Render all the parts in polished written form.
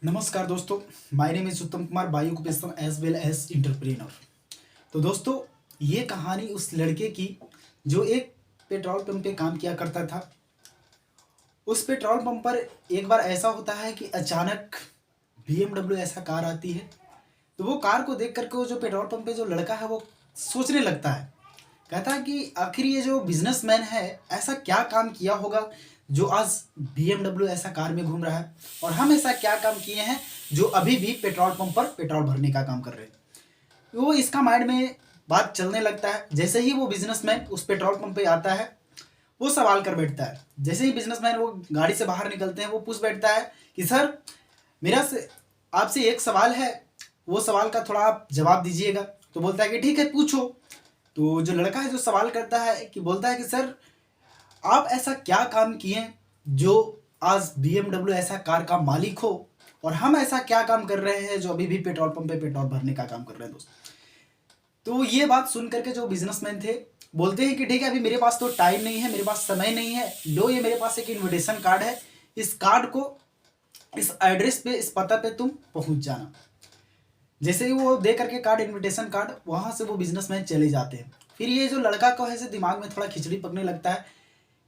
नमस्कार दोस्तों, my name is Uttam Kumar, by occupation as well as entrepreneur. तो दोस्तों, ये कहानी उस लड़के की जो एक पेट्रोल पंप पे काम किया करता था। उस पेट्रोल पंप पर एक बार ऐसा होता है कि अचानक BMW ऐसा कार आती है। तो वो कार को देख करके वो जो पेट्रोल पंप पे जो लड़का है वो सोचने लगता है। कहता है कि आखिर ये जो बिजनेसमैन है ऐसा क्या काम किया होगा जो आज BMW ऐसा कार में घूम रहा है, और हम ऐसा क्या काम किए हैं जो अभी भी पेट्रोल पंप पर पेट्रोल भरने का काम कर रहे हैं। वो इसका माइंड में बात चलने लगता है। जैसे ही वो बिजनेसमैन उस पेट्रोल पंप पे आता है, वो सवाल कर बैठता है। जैसे ही बिजनेसमैन वो गाड़ी से बाहर निकलते हैं, वो पूछ बैठता है कि सर, मेरा से आपसे एक सवाल है, वो सवाल का थोड़ा आप जवाब दीजिएगा। तो बोलता है कि ठीक है, पूछो। तो जो लड़का है जो सवाल करता है कि बोलता है कि सर, आप ऐसा क्या काम किए जो आज BMW ऐसा कार का मालिक हो, और हम ऐसा क्या काम कर रहे हैं जो अभी भी पेट्रोल पंप पे पेट्रोल भरने का काम कर रहे हैं दोस्त। तो ये बात सुन करके जो बिजनेसमैन थे बोलते हैं कि ठीक है, अभी मेरे पास तो टाइम नहीं है, मेरे पास समय नहीं है। लो, ये मेरे पास एक इनविटेशन कार्ड है, इस कार्ड को इस एड्रेस पे, इस पता पे तुम पहुंच जाना। जैसे ही वो दे करके कार्ड, इनविटेशन कार्ड, वहां से वो बिजनेसमैन चले जाते हैं। फिर ये जो लड़का को है दिमाग में थोड़ा खिचड़ी पकने लगता है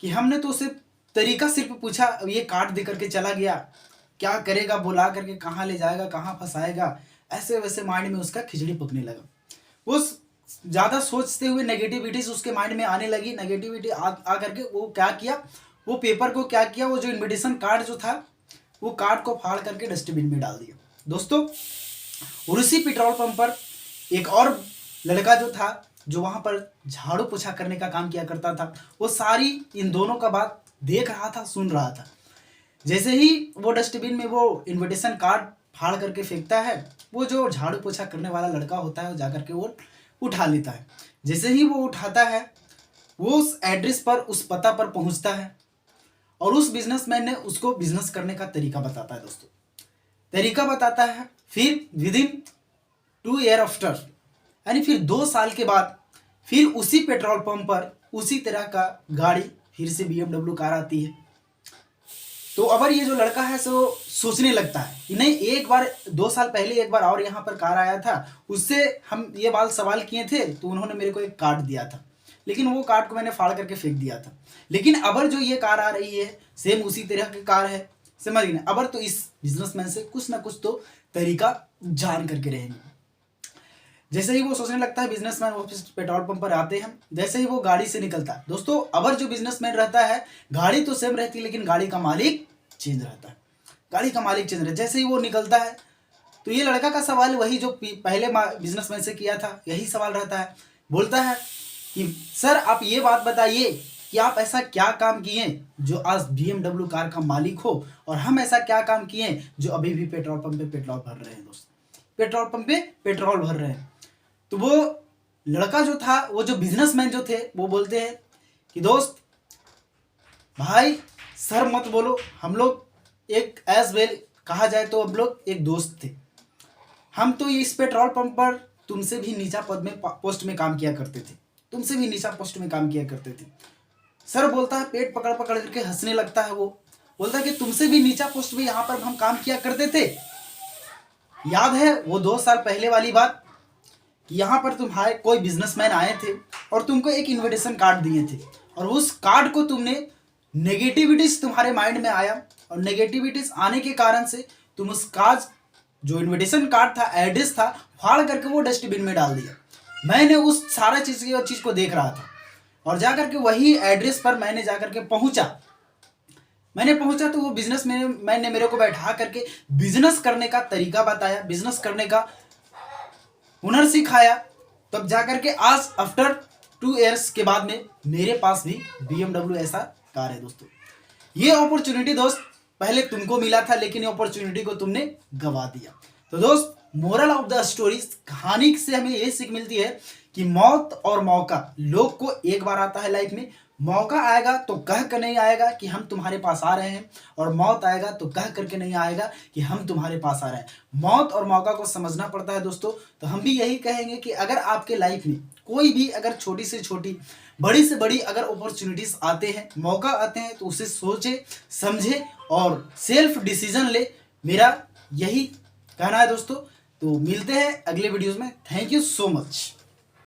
कि हमने तो उसे तरीका सिर्फ पूछा, अब ये कार्ड दे करके चला गया, क्या करेगा, बुला करके कहाँ ले जाएगा, कहाँ फंसाएगा। ऐसे वैसे माइंड में उसका खिचड़ी पकने लगा। वो ज़्यादा सोचते हुए नेगेटिविटीज उसके माइंड में आने लगी। नेगेटिविटी आ करके वो क्या किया, वो पेपर को क्या किया, वो जो इनविटेशन कार्ड जो था, वो कार्ड को फाड़ करके डस्टबिन में डाल दिया दोस्तों। और उसी पेट्रोल पंप पर एक और लड़का जो था, जो वहां पर झाड़ू पोछा करने का काम किया करता था, वो सारी इन दोनों का बात देख रहा था, सुन रहा था। जैसे ही वो डस्टबिन में वो इनविटेशन कार्ड फाड़ करके फेंकता है, वो जो झाड़ू पोछा करने वाला लड़का होता है वो जाकर के वो उठा लेता है। जैसे ही वो उठाता है, वो उस एड्रेस पर, उस पता पर पहुंचता है, और उस बिजनेसमैन ने उसको बिजनेस करने का तरीका बताता है दोस्तों। तरीका बताता है। फिर विद इन 2 ईयर आफ्टर, यानी फिर 2 साल के बाद, फिर उसी पेट्रोल पंप पर उसी तरह का गाड़ी, फिर से BMW कार आती है। तो अबर ये जो लड़का है सो सोचने लगता है कि नहीं, एक बार 2 साल पहले एक बार और यहाँ पर कार आया था, उससे हम ये बाल सवाल किए थे, तो उन्होंने मेरे को एक कार्ड दिया था, लेकिन वो कार्ड को मैंने फाड़ करके फेंक दिया था। लेकिन अबर जो ये कार आ रही है, सेम उसी तरह की कार है, समझ गए। अबर तो इस बिजनेसमैन से कुछ ना कुछ तो तरीका जान करके रहेंगे। जैसे ही वो सोचने लगता है, बिजनेसमैन वापस पेट्रोल पंप पर आते हैं। जैसे ही वो गाड़ी से निकलता है दोस्तों, अबर जो बिजनेसमैन रहता है, गाड़ी तो सेम रहती है, लेकिन गाड़ी का मालिक चेंज रहता है। गाड़ी का मालिक चेंज रहता है। जैसे ही वो निकलता है, तो ये लड़का का सवाल वही जो पहले बिजनेसमैन से किया था, यही सवाल रहता है। बोलता है कि सर, आप ये बात बताइए कि आप ऐसा क्या काम किए जो आज BMW कार का मालिक हो, और हम ऐसा क्या काम किए जो अभी भी पेट्रोल पंप पे पेट्रोल भर रहे हैं दोस्त, पेट्रोल पंप पे पेट्रोल भर रहे हैं। तो वो लड़का जो था, वो जो बिजनेसमैन जो थे, वो बोलते हैं कि दोस्त भाई, सर मत बोलो, हम लोग एक एज वेल कहा जाए तो हम लोग एक दोस्त थे। हम तो इस पेट्रोल पंप पर तुमसे भी नीचा पद में, पोस्ट में काम किया करते थे, तुमसे भी नीचा पोस्ट में काम किया करते थे। सर बोलता है, पेट पकड़ पकड़ करके हंसने लगता है। वो बोलता है कि तुमसे भी नीचा पोस्ट में यहाँ पर हम काम किया करते थे। याद है वो 2 साल पहले वाली बात, यहाँ पर तुम्हारे कोई बिजनेसमैन आए थे और तुमको एक इनविटेशन कार्ड दिए थे, और उस कार्ड को तुमने, नेगेटिविटीज तुम्हारे माइंड में आया, और नेगेटिविटीज आने के कारण से तुम उस कार्ड, जो इनविटेशन कार्ड था, एड्रेस था, फाड़ करके वो डस्टबिन में डाल दिया। मैंने उस सारा चीज को देख रहा था, और जाकर के वही एड्रेस पर मैंने जाकर के पहुंचा तो वो बिजनेस में मैंने मेरे को बैठा करके बिजनेस करने का तरीका बताया, बिजनेस करने का हुनर सिखाया। तब जाकर के आज आफ्टर 2 ईयर्स के बाद में मेरे पास भी BMW ऐसा कार है दोस्तों। ये अपॉर्चुनिटी दोस्त पहले तुमको मिला था, लेकिन ये अपॉर्चुनिटी को तुमने गवा दिया। तो दोस्त, मोरल ऑफ द स्टोरी, कहानी से हमें ये सीख मिलती है कि मौत और मौका लोग को एक बार आता है लाइफ में। मौका आएगा तो कह कर नहीं आएगा कि हम तुम्हारे पास आ रहे हैं, और मौत आएगा तो कह करके नहीं आएगा कि हम तुम्हारे पास आ रहे हैं। मौत और मौका को समझना पड़ता है दोस्तों। तो हम भी यही कहेंगे कि अगर आपके लाइफ में कोई भी अगर छोटी से छोटी, बड़ी से बड़ी अगर अपॉर्चुनिटीज आते हैं, मौका आते हैं, तो उसे सोचे, समझे और सेल्फ डिसीजन ले। मेरा यही कहना है दोस्तों। तो मिलते हैं अगले वीडियोस में। Thank you so much.